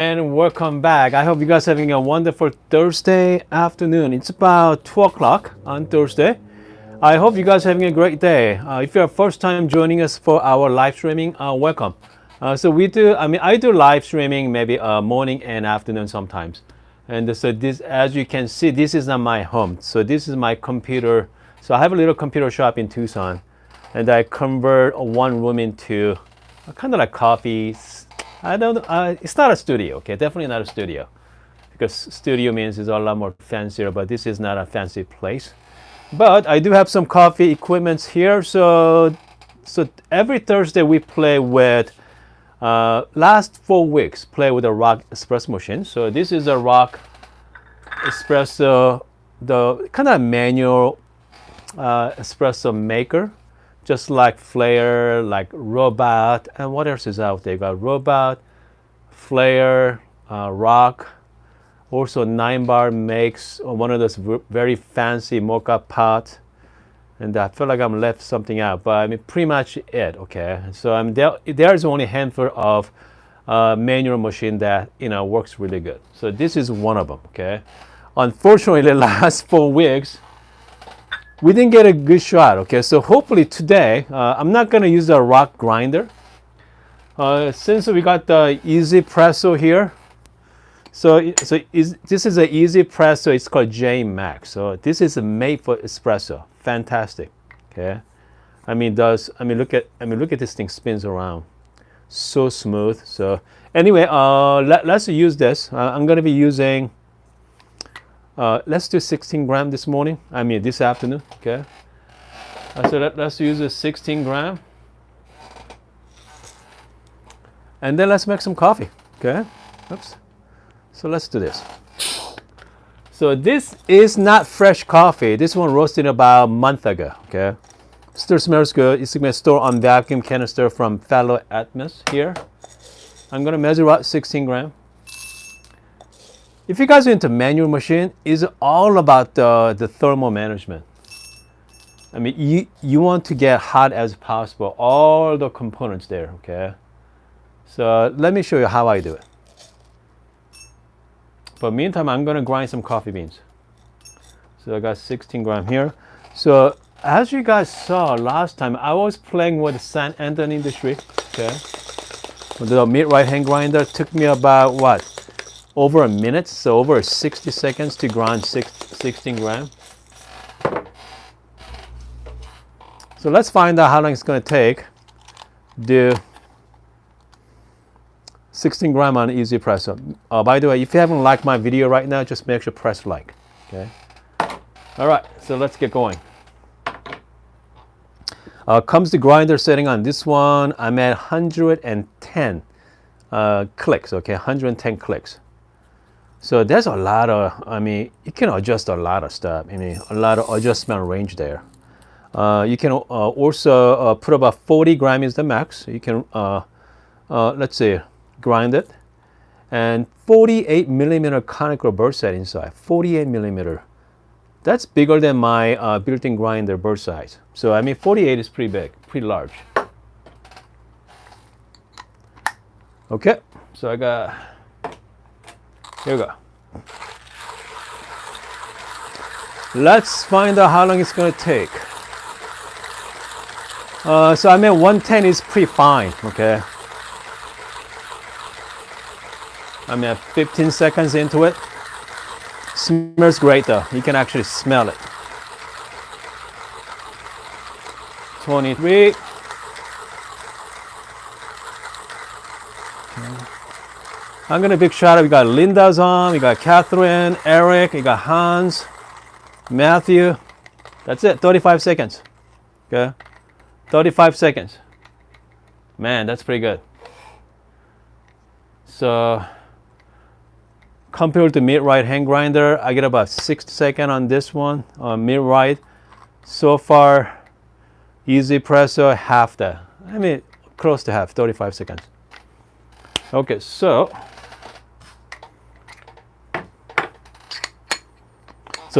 And welcome back. I hope you guys are having a wonderful Thursday afternoon. It's about 2 o'clock on Thursday. I hope you guys are having a great day. If you're first time joining us for our live streaming, welcome. I do live streaming maybe morning and afternoon sometimes. And so this, as you can see, this is not my home. So this is my computer. So I have a little computer shop in Tucson, and I convert one room into kind of like coffee. It's not a studio, okay? Definitely not a studio, because studio means it's a lot more fancier, but this is not a fancy place. But I do have some coffee equipments here. So every Thursday we play with, last 4 weeks, play with a ROK espresso machine. So this is a ROK espresso, the kind of manual espresso maker. Just like Flair, like Robot, and what else is out there? You got Robot, Flair, ROK. Also, 9 Bar makes one of those very fancy mocha pots. And I feel like I'm left something out, but I mean pretty much it. Okay, so there's only a handful of manual machine that works really good. So this is one of them. Okay, unfortunately, the last 4 weeks. We didn't get a good shot, okay? So hopefully today, I'm not gonna use the ROK grinder. Since we got the 1ZPRESSO here, this is an 1ZPRESSO, it's called J Max. So this is made for espresso, fantastic, okay? Look at this thing spins around, so smooth. So anyway, let's use this. I'm gonna be using, let's do 16 gram this morning. This afternoon. Okay. So let's use a 16 gram. And then let's make some coffee. Okay. Oops. So let's do this. So this is not fresh coffee. This one roasted about a month ago. Okay. Still smells good. It's gonna store on vacuum canister from Fellow Atmos here. I'm gonna measure out 16 gram. If you guys are into manual machine, it's all about the thermal management. You want to get hot as possible, all the components there, okay? So let me show you how I do it. But meantime, I'm gonna grind some coffee beans. So I got 16 gram here. So as you guys saw last time, I was playing with the San Antonio industry, okay? The mid-right hand grinder took me about what? Over a minute, so over 60 seconds to grind 16 gram. So let's find out how long it's going to take to do 16 gram on 1ZPRESSO. By the way, if you haven't liked my video right now, just make sure to press like. Okay. All right, so let's get going. Comes the grinder setting on this one. I'm at 110 clicks. Okay, 110 clicks. So there's a lot of, you can adjust a lot of stuff. A lot of adjustment range there. You can also put about 40 gram is the max. You can, let's see, grind it. And 48 millimeter conical burr set inside, 48 millimeter. That's bigger than my built-in grinder burr size. So 48 is pretty big, pretty large. Okay, so I got, here we go. Let's find out how long it's going to take. So 110 is pretty fine, okay? I'm at 15 seconds into it. Smells great though. You can actually smell it. 23. I'm gonna big shout out. We got Linda's on, we got Catherine, Eric, we got Hans, Matthew. That's it, 35 seconds. Okay, 35 seconds. Man, that's pretty good. So compared to mid-right hand grinder, I get about 6 seconds on this one, mid-right. So far, 1ZPRESSO, half that. Close to half, 35 seconds. Okay, so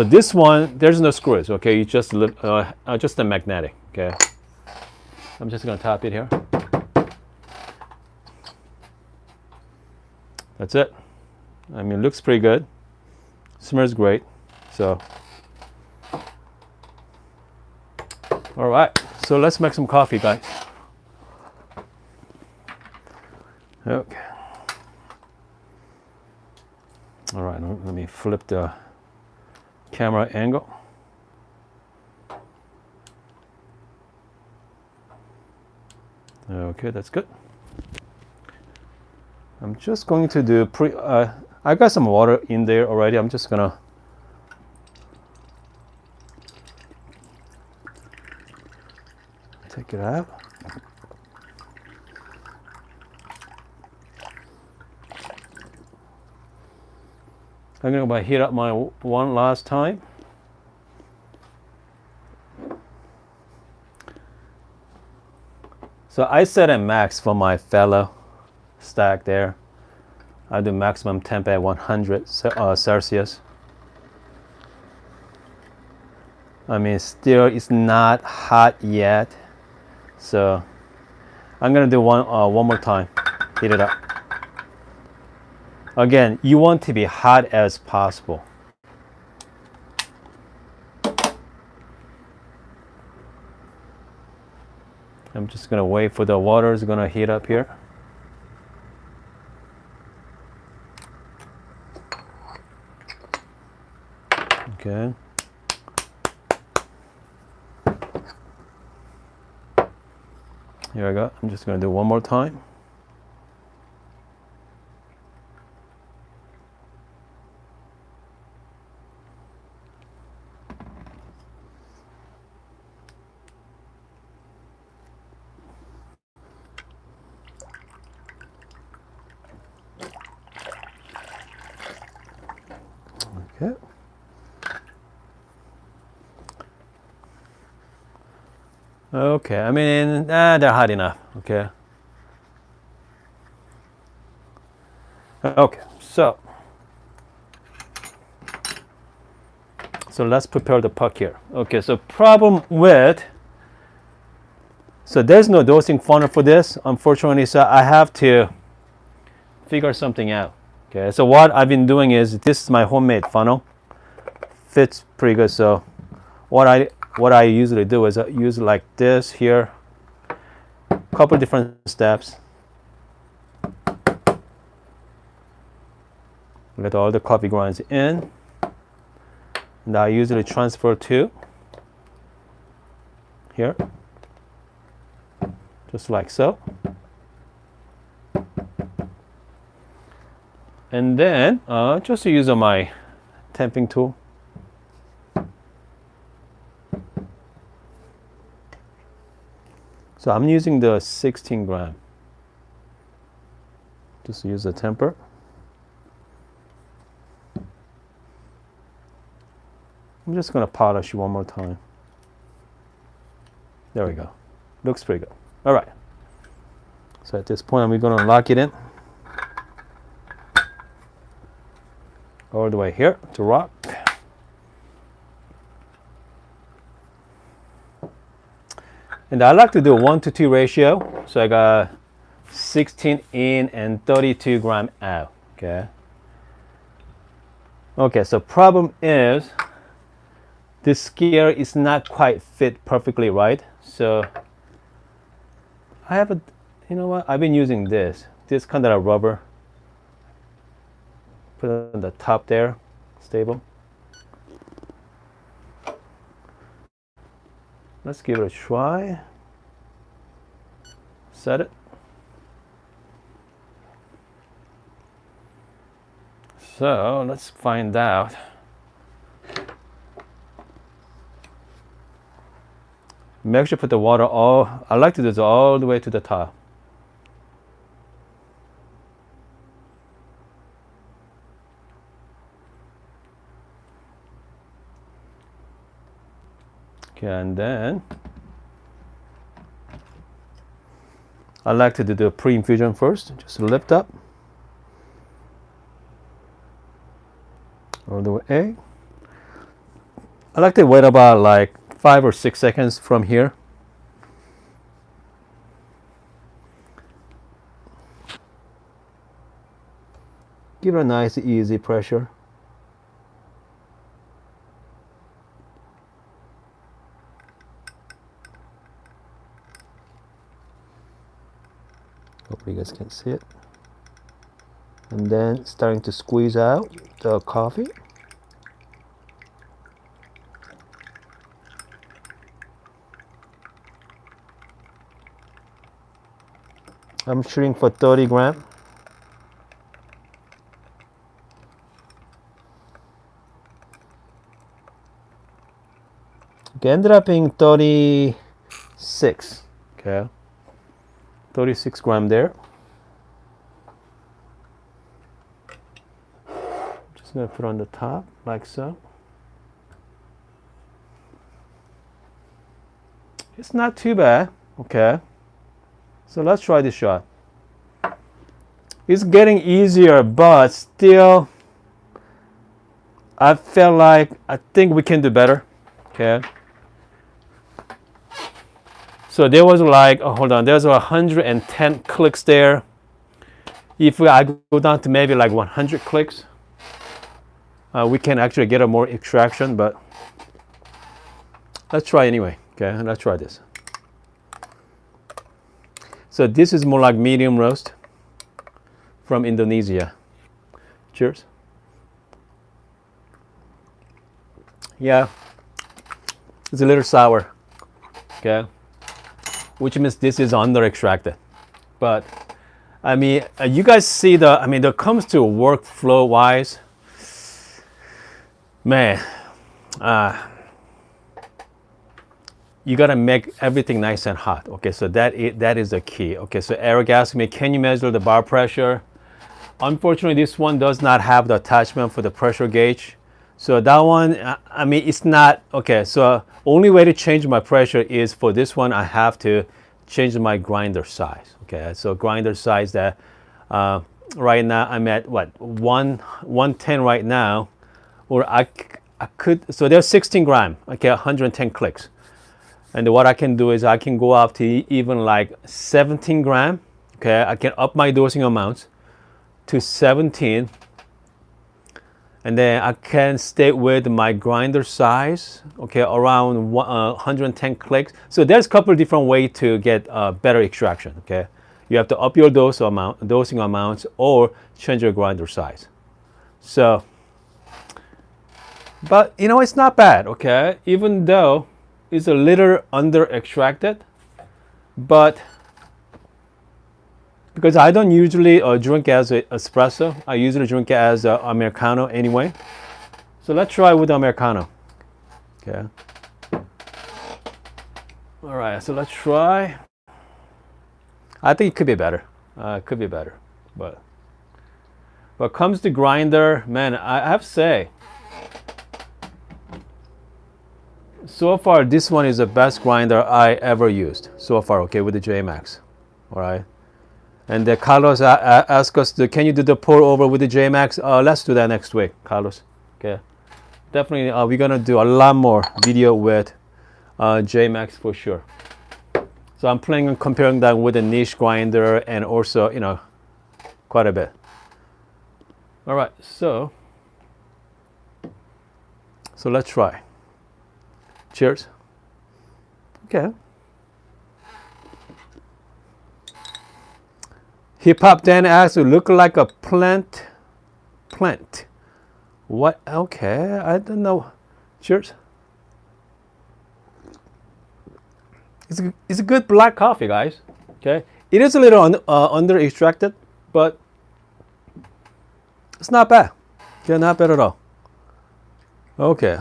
this one, there's no screws, okay? You just a magnetic, okay? I'm just gonna tap it here. That's it. I mean, it looks pretty good. Smells great. So, all right. So let's make some coffee, guys. Okay. All right. Let me flip the camera angle. Okay, that's good. I'm just going to do I got some water in there already. I'm just gonna take it out. I'm gonna heat up my one last time. So I set a max for my fellow stack there. I do maximum temp at 100 Celsius. I mean, still it's not hot yet, so I'm gonna do one more time. Heat it up. Again, you want to be hot as possible. I'm just gonna wait for the water is gonna heat up here. Okay. Here I go. I'm just gonna do one more time. Okay. Okay, I mean, they're hot enough, okay? Okay, so let's prepare the puck here. Okay, so problem with, so there's no dosing funnel for this, unfortunately, so I have to figure something out. Okay, so what I've been doing is, this is my homemade funnel. Fits pretty good, so what I usually do is I use like this here, couple different steps. Let all the coffee grinds in, and I usually transfer to here, just like so. And then just to use my temping tool. So I'm using the 16 gram. Just use the temper. I'm just gonna polish one more time. There we go. Looks pretty good. All right. So at this point, I'm gonna lock it in. All the way here to ROK. And I like to do a 1:2 ratio. So I got 16 in and 32 gram out. Okay. Okay, so problem is this gear is not quite fit perfectly right. So I have a, you know what? I've been using this kind of rubber. Put it on the top there, stable. Let's give it a try. Set it. So let's find out. Make sure to put the water I like to do this all the way to the top. Okay, and then I like to do the pre-infusion first. Just lift up all the way. I like to wait about like 5 or 6 seconds from here. Give it a nice easy pressure. Hope you guys can see it. And then starting to squeeze out the coffee. I'm shooting for 30 grams. Okay, ended up being 36. Okay, 36 grams there. Just gonna put on the top like so. It's not too bad. Okay, so let's try this shot. It's getting easier, but still, I feel like I think we can do better. Okay. So there was like, oh, hold on, there's 110 clicks there. If I go down to maybe like 100 clicks, we can actually get a more extraction, but let's try anyway. Okay, let's try this. So this is more like medium roast from Indonesia. Cheers. Yeah, it's a little sour. Okay. Which means this is under extracted. But I mean, you guys see the, I mean, when it comes to workflow wise, man, you gotta make everything nice and hot. Okay, so that is the key. Okay, so Eric asked me, can you measure the bar pressure? Unfortunately, this one does not have the attachment for the pressure gauge. So that one, I mean, it's not, okay, so only way to change my pressure is for this one, I have to change my grinder size. Okay, so grinder size that right now I'm at what, 110 right now, or I could, so there's 16 grams, okay, 110 clicks. And what I can do is I can go up to even like 17 grams. Okay, I can up my dosing amounts to 17. And then I can stay with my grinder size, okay, around 110 clicks. So there's a couple of different ways to get better extraction, okay? You have to up your dosing amounts or change your grinder size. So, but you know, it's not bad, okay? Even though it's a little under extracted, but because I don't usually drink as an espresso, I usually drink it as an Americano anyway. So let's try with the Americano. Okay. All right, so let's try. I think it could be better. It could be better, but when it comes to grinder, man, I have to say, so far this one is the best grinder I ever used so far. Okay, with the JMax. All right. And Carlos asked us, can you do the pour over with the JMax? Let's do that next week, Carlos. Okay, definitely. We're gonna do a lot more video with JMax for sure. So I'm planning on comparing that with a niche grinder and also, you know, quite a bit. All right, so let's try. Cheers. Okay. Hip Hop Dan asks, look like a plant. What? Okay, I don't know. Cheers. It's a good black coffee, guys. Okay, it is a little under extracted, but it's not bad. Okay, not bad at all. Okay.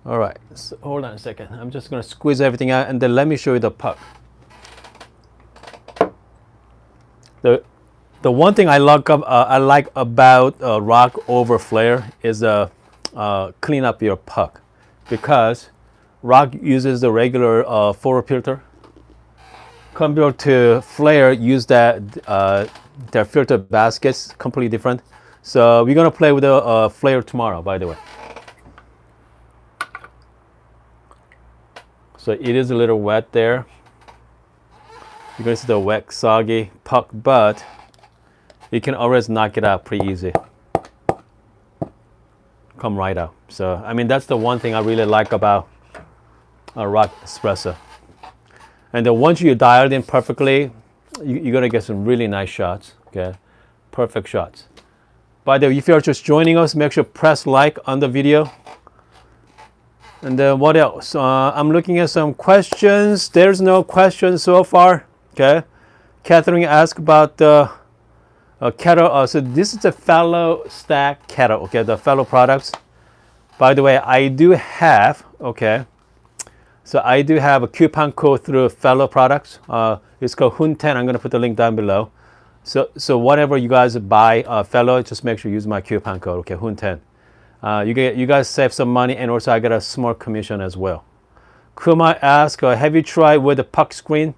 All right. So hold on a second. I'm just gonna squeeze everything out, and then let me show you the puck. The one thing I like about ROK over flare is clean up your puck, because ROK uses the regular forward filter compared to flare use that their filter baskets completely different. So we're gonna play with the flare tomorrow, by the way. So it is a little wet there. You're going to see the wet, soggy puck, but you can always knock it out pretty easy. Come right out. So I mean, that's the one thing I really like about a ROK espresso. And then once you dial it in perfectly, you're gonna get some really nice shots. Okay, perfect shots. By the way, if you're just joining us, make sure press like on the video. And then what else? I'm looking at some questions. There's no questions so far. Okay, Catherine asked about the kettle. So this is the fellow stack kettle. Okay, the fellow products. By the way, I do have. Okay, so I do have a coupon code through fellow products. It's called HUN10. I'm gonna put the link down below. So whatever you guys buy, fellow, just make sure you use my coupon code. Okay, HUN10. You guys save some money, and also I get a small commission as well. Kuma asked, have you tried with the puck screen?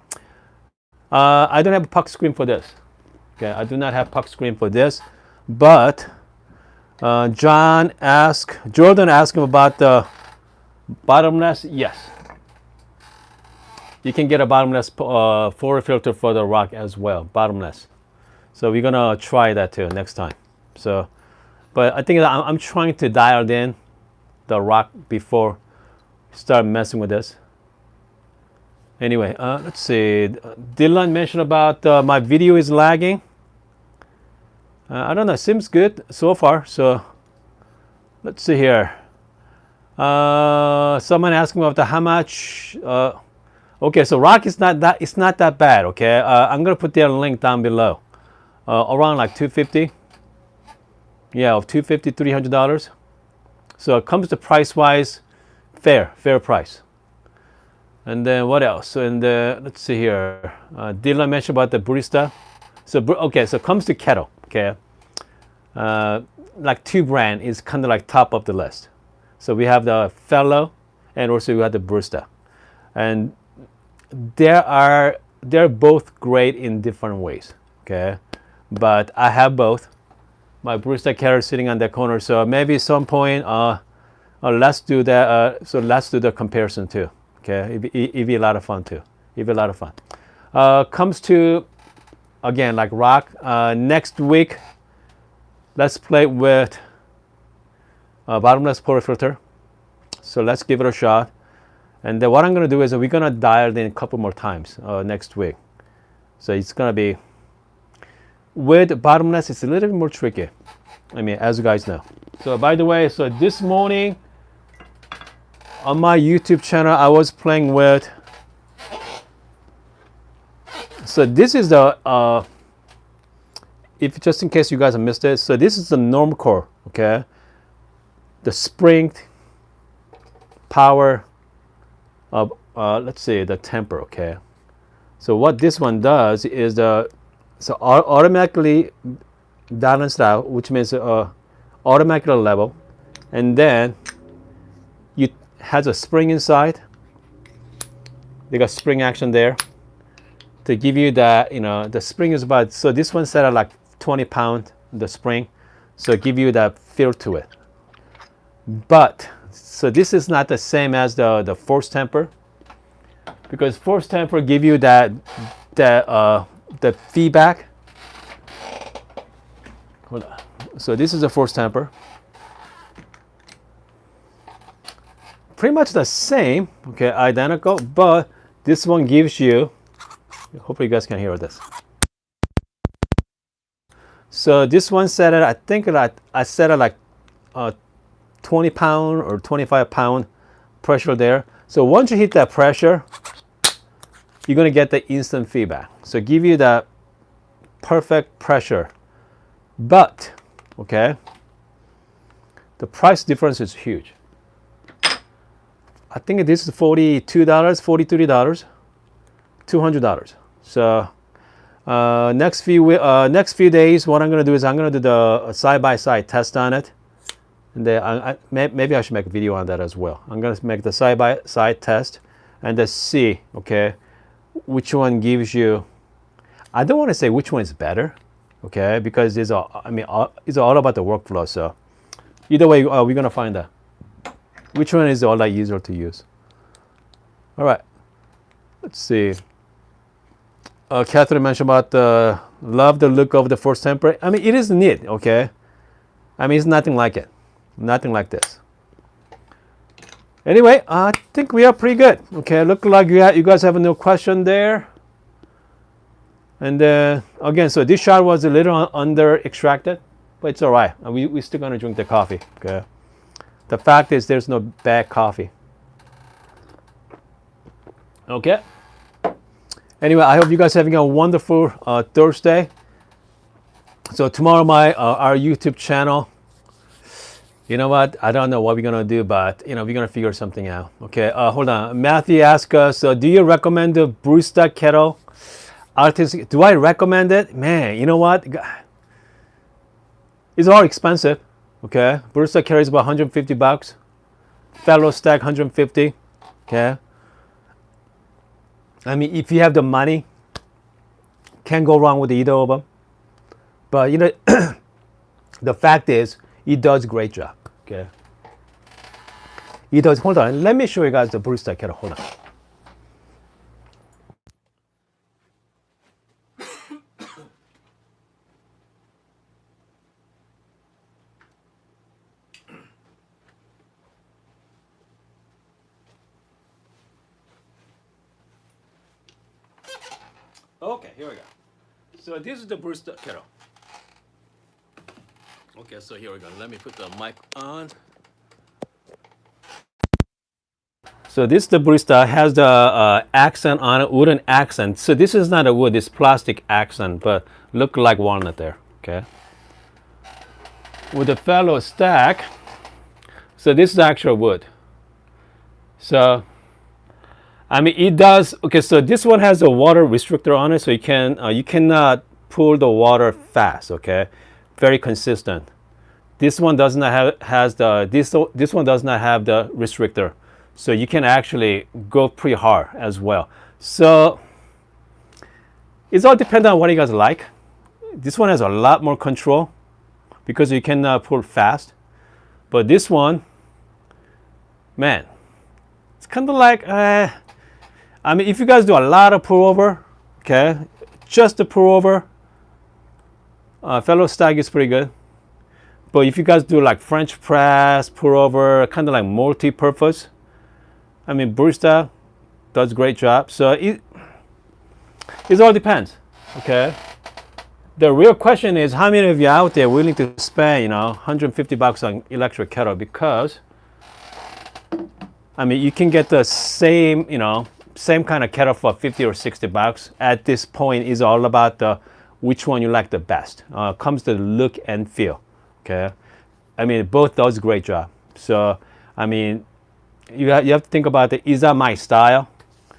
I don't have a puck screen for this. Okay, I do not have puck screen for this. But Jordan asked about the bottomless. Yes, you can get a bottomless pour filter for the ROK as well, bottomless. So we're gonna try that too next time. So, but I think that I'm trying to dial in the ROK before start messing with this. Anyway, let's see. Dylan mentioned about my video is lagging. I don't know. Seems good so far. So let's see here. Someone asking about how much. Okay, so ROK is not that. It's not that bad. Okay, I'm gonna put their link down below. Around like $250. Yeah, of $250, $300. So it comes to price wise, fair price. And then what else? And let's see here. Dylan mentioned about the barista. So okay, so it comes to kettle. Okay, like two brand is kind of like top of the list. So we have the fellow, and also we have the barista, and they're both great in different ways. Okay, but I have both. My barista kettle sitting on the corner, so maybe at some point, let's do that. So let's do the comparison too. Okay, it'd be a lot of fun too. It'd be a lot of fun. Comes to, again, like ROK. Next week, let's play with bottomless pour filter. So let's give it a shot. And then what I'm gonna do is we're gonna dial it in a couple more times next week. So it's gonna be, with bottomless, it's a little bit more tricky. I mean, as you guys know. So by the way, so this morning on my YouTube channel, I was playing with. So this is the, if just in case you guys have missed it. So this is the norm core, okay? The spring power of, let's see, the Tamper, okay? So what this one does is so automatically balanced out, which means automatically level, and then it has a spring inside. They got spring action there to give you that, the spring is about, so this one set at like 20 pound, the spring, so give you that feel to it. But so this is not the same as the force temper, because force temper give you that the feedback. Hold on. So this is a force temper. Pretty much the same, okay, identical, but this one gives you, hopefully you guys can hear this. So this one set it, I think I set it like 20 pound or 25 pound pressure there. So once you hit that pressure, you're gonna get the instant feedback. So give you that perfect pressure. But, okay, the price difference is huge. I think this is $42, $43, $200. So next few days, what I'm gonna do is I'm gonna do the side-by-side test on it. And then maybe I should make a video on that as well. I'm gonna make the side-by-side test and then see, okay, which one gives you. I don't want to say which one is better, okay, because it's all about the workflow. So either way, we're gonna find out which one is a lot easier to use. All right, let's see. Catherine mentioned about the Love the look of the first Tamper. I mean, it is neat, okay? I mean, it's nothing like it. Nothing like this. Anyway, I think we are pretty good. Okay, look like you guys have no question there. And again, so this shot was a little under extracted, but it's all right. We're still gonna drink the coffee. Okay. The fact is, there's no bad coffee. Okay. Anyway, I hope you guys are having a wonderful Thursday. So tomorrow, our YouTube channel. You know what? I don't know what we're gonna do, but we're gonna figure something out. Okay. Hold on. Matthew asked us, do you recommend the Barista Kettle? Artistic? Do I recommend it? Man, you know what? It's all expensive. Okay. Barista Kettle is about 150 bucks. Fellow Stack 150. Okay. I mean, if you have the money, can't go wrong with either of them. But the fact is, it does a great job. Okay. It does. Hold on. Let me show you guys the Barista Kettle. Hold on. Okay, here we go. So this is the Barista Kettle. Okay, so here we go. Let me put the mic on. So this the Barista has the accent on it, wooden accent. So this is not a wood, it's plastic accent, but look like walnut there. Okay. With the fellow stack, so this is actual wood. So I mean, it does. Okay, so this one has a water restrictor on it, so you cannot pull the water fast. Okay, very consistent. This one does not have this one does not have the restrictor, so you can actually go pretty hard as well. So it's all dependent on what you guys like. This one has a lot more control because you can pull fast, but this one, man, it's kind of like. I mean, if you guys do a lot of pour over, okay, just the pour over, fellow stack is pretty good. But if you guys do like French press, pour over, kind of like multi-purpose, I mean, Barista does a great job. So it all depends, okay. The real question is, how many of you out there willing to spend, 150 bucks on electric kettle? Because, I mean, you can get the same, same kind of kettle for 50 or 60 bucks. At this point, is all about which one you like the best. Comes to the look and feel. Okay, I mean, both does a great job. So I mean, you have to think about is that my style?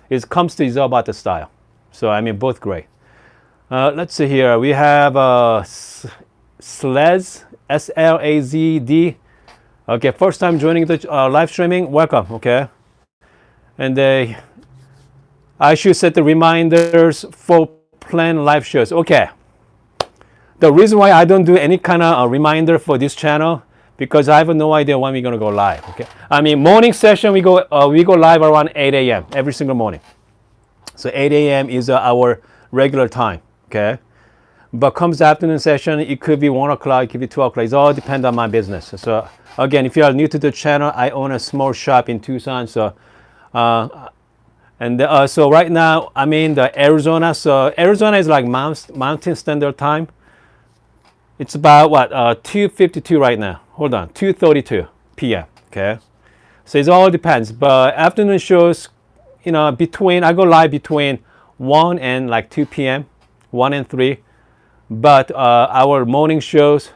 It comes to is all about the style. So I mean, both great. Let's see here. We have Slaz, SLAZD. Okay, first time joining the live streaming. Welcome. Okay, and I should set the reminders for planned live shows. Okay. The reason why I don't do any kind of reminder for this channel, because I have no idea when we're gonna go live. Okay. I mean, morning session we go live around 8 a.m. every single morning. So 8 a.m. is our regular time. Okay. But comes the afternoon session, it could be 1 o'clock, it could be 2 o'clock. It all depends on my business. So again, if you are new to the channel, I own a small shop in Tucson. So. So right now I'm in the Arizona. So Arizona is like Mountain Standard Time. It's about what 2:52 right now. Hold on, 2:32 p.m. Okay, so it all depends. But afternoon shows, I go live between 1 and like 2 p.m., 1 and 3. But our morning shows,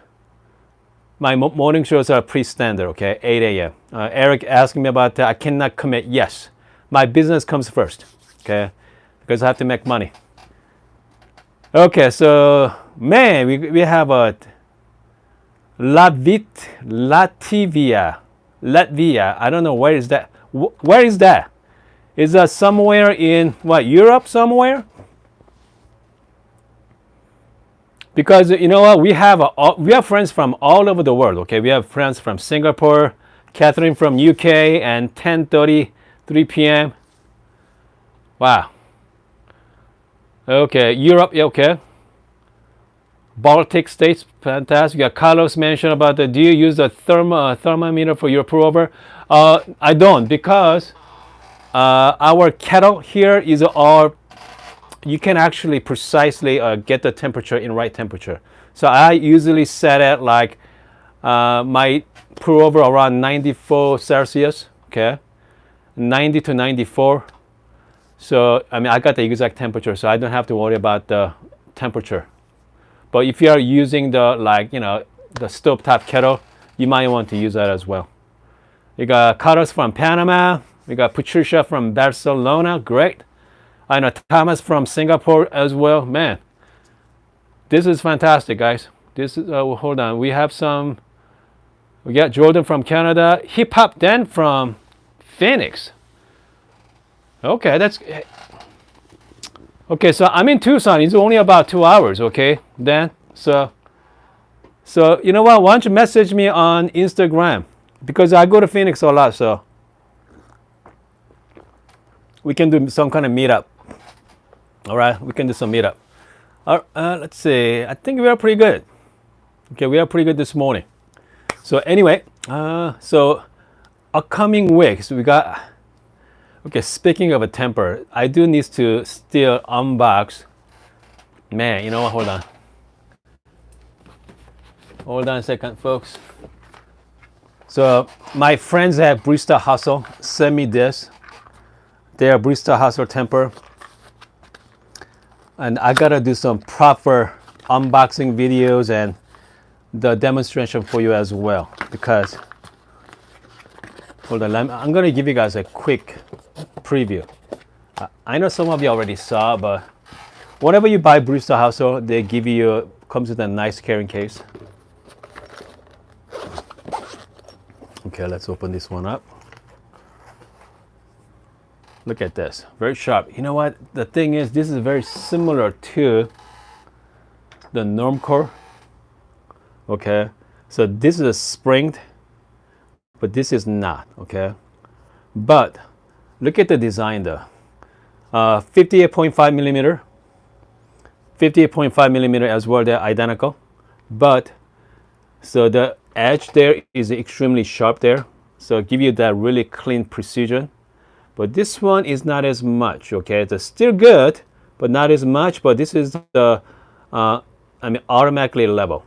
my morning shows are pretty standard. Okay, 8 a.m. Eric asking me about that. I cannot commit. Yes. My business comes first, okay, because I have to make money. Okay, so man, we have a Latvia. I don't know where is that. Where is that? Is that somewhere in what, Europe somewhere? Because you know what, we have friends from all over the world. Okay, we have friends from Singapore, Catherine from UK, and 10:33 p.m. Wow. Okay, Europe. Okay. Baltic states, fantastic. You got Carlos mentioned about the, do you use a thermometer for your pour over? I don't, because our kettle here is all, you can actually precisely get the temperature in right temperature. So I usually set it like my pour over around 94 Celsius, okay? 90 to 94. So, I mean, I got the exact temperature, so I don't have to worry about the temperature. But if you are using the, like, you know, the stovetop kettle, you might want to use that as well. We got Carlos from Panama. We got Patricia from Barcelona. Great. I know Thomas from Singapore as well. Man, this is fantastic, guys. This is, hold on. We have some, we got Jordan from Canada. Hip Hop Dan from Phoenix. Okay, that's, okay, so I'm in Tucson. It's only about 2 hours, okay, Dan? So you know what? Why don't you message me on Instagram? Because I go to Phoenix a lot, so we can do some kind of meetup. All right, we can do some meetup. Let's see. I think we are pretty good. Okay, we are pretty good this morning. So anyway, so upcoming weeks we got. Okay, speaking of a temper, I do need to still unbox. Man, you know what? Hold on. Hold on a second, folks. So my friends at Barista Hustle sent me this. Their Barista Hustle temper. And I gotta do some proper unboxing videos and the demonstration for you as well. Because, hold on, I'm gonna give you guys a quick preview. I know some of you already saw, but whenever you buy Barista Hustle, they give you, comes with a nice carrying case. Okay, let's open this one up. Look at this, very sharp. You know what? The thing is, this is very similar to the Normcore. Okay, so this is a springed, but this is not. Okay, but look at the design though. 58.5 millimeter, 58.5 millimeter as well. They're identical, but so the edge there is extremely sharp there, so give you that really clean precision. But this one is not as much. Okay, it's still good, but not as much. But this is the I mean, automatically level.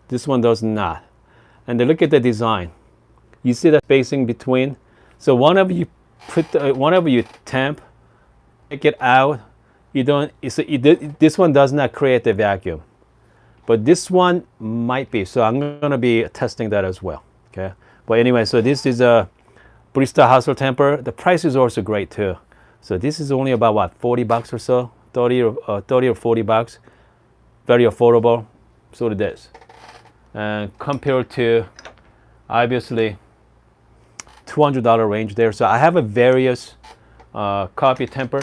This one does not. And then look at the design. You see the spacing between. So whenever you put, whenever you temp, take it out, you don't. This one does not create the vacuum, but this one might be. So I'm gonna be testing that as well. Okay. But anyway, so this is a Barista Hustle temper. The price is also great too. So this is only about what, 40 bucks or so, 30 or 40 bucks. Very affordable. So it is. And compared to obviously $200 range there. So I have a various coffee temper.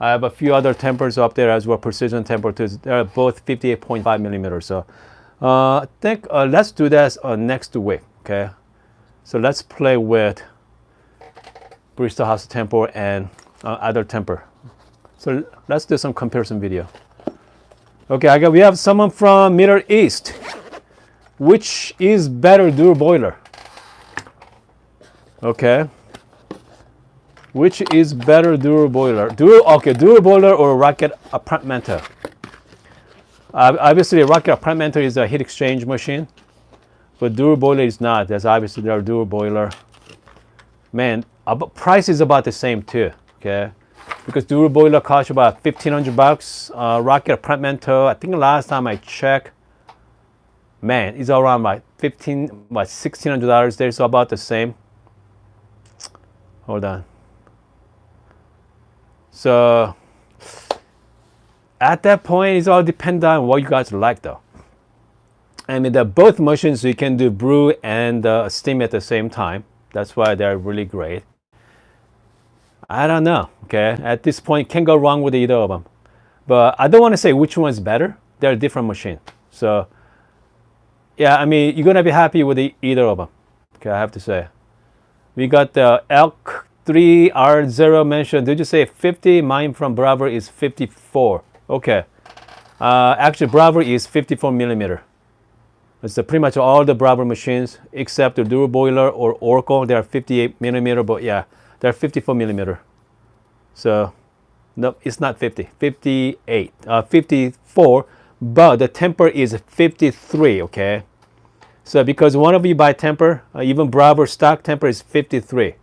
I have a few other tempers up there as well, precision temper too. They're both 58.5 millimeters. So I think let's do this next week. Okay. So let's play with Barista Hustle temper and other temper. So let's do some comparison video. Okay, we have someone from Middle East. Which is better, dual boiler? Okay. Which is better, dual boiler? Dual boiler or rocket apartmento? Obviously, rocket apartmento is a heat exchange machine. But dual boiler is not. That's obviously their dual boiler. Man, price is about the same too. Okay, because dual boiler costs about 1,500 bucks. Rocket apartmento, I think last time I checked, man, it's around like $1,600 there. So about the same. Hold on. So at that point, it's all dependent on what you guys like though. I mean, they're both machines, so you can do brew and steam at the same time. That's why they're really great. I don't know, okay? At this point, can't go wrong with either of them. But I don't want to say which one is better. They're different machines. So, yeah, I mean, you're going to be happy with either of them. Okay, I have to say. We got the Elk 3R0 mentioned. Did you say 50? Mine from Bravo is 54. Okay. Actually, Bravo is 54 millimeter. It's pretty much all the Bravo machines except the Duro Boiler or Oracle. They are 58 millimeter, but yeah, they're 54 millimeter. So, no, it's not 50. 58, 54, but the Tamper is 53. Okay. So because one of you buy Tamper, even Bravo stock Tamper is 53.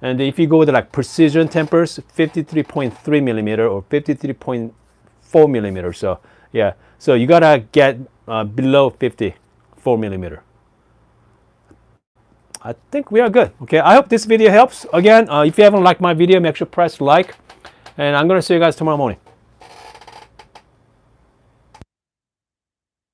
And if you go with like precision Tampers, 53.3 millimeter or 53.4 millimeter. So yeah, so you gotta get below 54 millimeter. I think we are good. Okay, I hope this video helps. Again, if you haven't liked my video, make sure to press like. And I'm gonna see you guys tomorrow morning.